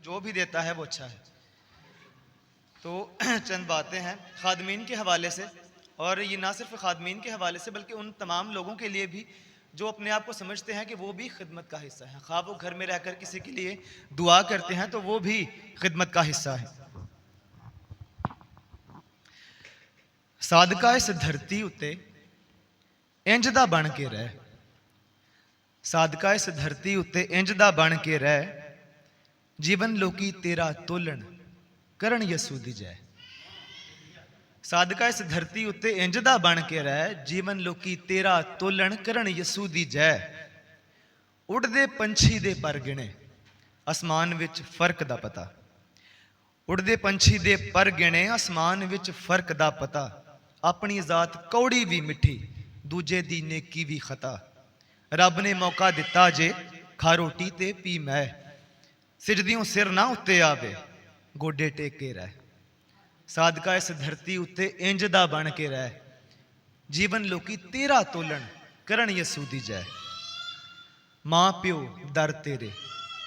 जो भी देता है वो अच्छा है। तो चंद बातें हैं खादमीन के हवाले से, और ये ना सिर्फ खादमीन के हवाले से बल्कि उन तमाम लोगों के लिए भी जो अपने आप को समझते हैं कि वो भी खिदमत का हिस्सा है। खा वो घर में रहकर किसी के लिए दुआ करते हैं तो वो भी खिदमत का हिस्सा है। सादका इस धरती उत्ते इंज दा बन के रह, सादका इस धरती उत्ते इंज दा बन के रह, जीवन लोकी तेरा तोलन करन यसू दी जय। सादका इस धरती उत्ते इंज दा बन के रह, जीवन लोकी तेरा तोलन करन यसू दी जय। उड़दे पंछी दे पर गिणे आसमान विच फर्क दा पता, उड़दे पंछी दे पर गिणे आसमान विच फर्क दा पता। अपनी जात कौड़ी भी मिठी दूजे दी नेकी भी खता, रब ने मौका दिता जे खा रोटी ते पी मै, सिजदियों सिर ना उत्ते आवे गोडे टेके रह। सादका इस धरती उत्ते इंज दा बन के रह, जीवन लोकी तेरा तोलन करन यसू दी जय। मां प्यो दर तेरे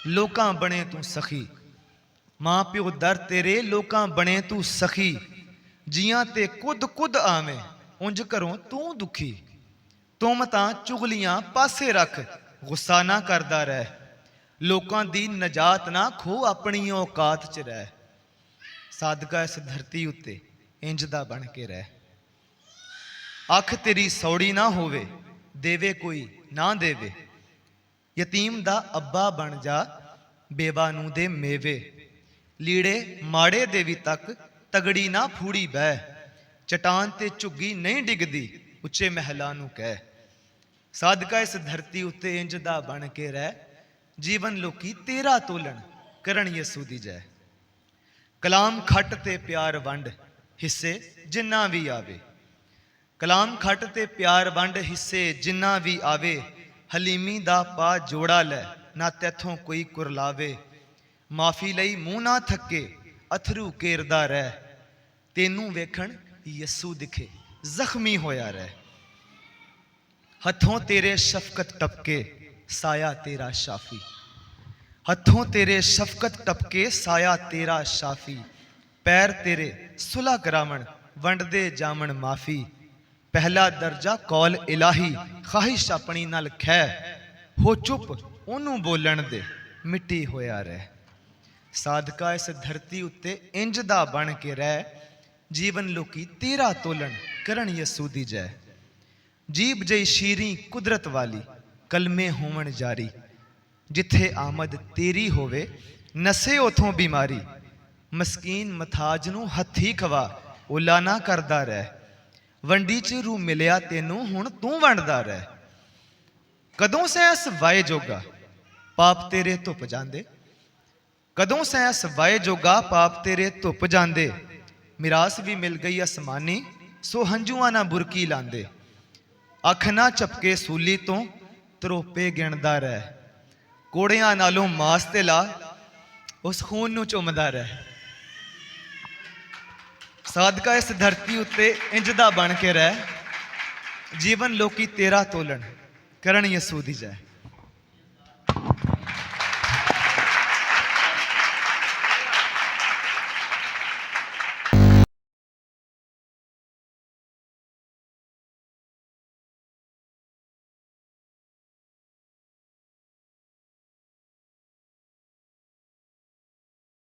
लोकां बने तू सखी, मां प्यो दर तेरे लोकां बने तू सखी। जियां ते कुद कुद आवे उंज घरों तू दुखी, तुम तां चुगलियां पासे रख गुस्सा ना करदा रह। लोकां दी नजात ना खो अपनी औकात च रह। सादका इस धरती उत्ते इंज दा बन के रह, अख तेरी सौड़ी ना होवे देवे कोई ना देवे। यतीम दा अब्बा बन जा बेवा नू दे मेवे, लीड़े माड़े देवी तक तगड़ी ना फूड़ी बह। चटान ते झुग्गी नहीं डिगदी उच्चे महलां नू कह। सादका इस धरती उत्ते इंज दा बन के रह, जीवन लोकी तेरा तोलन करन यसू दी जय। कलाम खट ते प्यार वंड हिस्से जिन्ना भी आवे, कलाम खट ते प्यार वंड हिस्से जिन्ना भी आवे। हलीमी दा पा जोड़ा लै ना तैथों कोई कुरलावे, माफी लई मूंह ना थके अथरू केरदा रह। तेनू वेखण यसू दिखे जख्मी होया रह, हथों तेरे शफकत टपके साया तेरा शाफी, हथों तेरे शफकत टपके साया तेरा शाफी। पैर तेरे सुलह करावण वंड दे जामण माफी, पहला दर्जा कौल इलाही ख्वाहिश अपनी नाल खै। हो चुप ओनू बोलन दे मिट्टी होया रह। सादका इस धरती उत्ते इंज दा बन के रह, जीवन लोकी तेरा तोलन करन यसू दी जय। जीब जई शीरी कुदरत वाली कलमे होवण जारी, जिथे आमद तेरी होवे नसे उथों बीमारी। मस्कीन मथाज नू हथी खवा ओला ना करदा रह, वंडी च रू मिलिया तेनू हुण तू वंडदा रह। कदों सैस वाए जोगा पाप तेरे धुप जांदे, कदों सैस वाए जोगा पाप तेरे धुप जांदे। मिरास भी मिल गई आसमानी सो हंजुआं ना बुरकी लांदे। अख ना झपके सूली तो तरोपे गिणदा रह, कोड़ियां नालों मास ते ला उस खून नू चुमदा रह। सादका इस धरती उत्ते इंज दा बन के रह, जीवन लोकी तेरा तोलन करन यसू दी जय।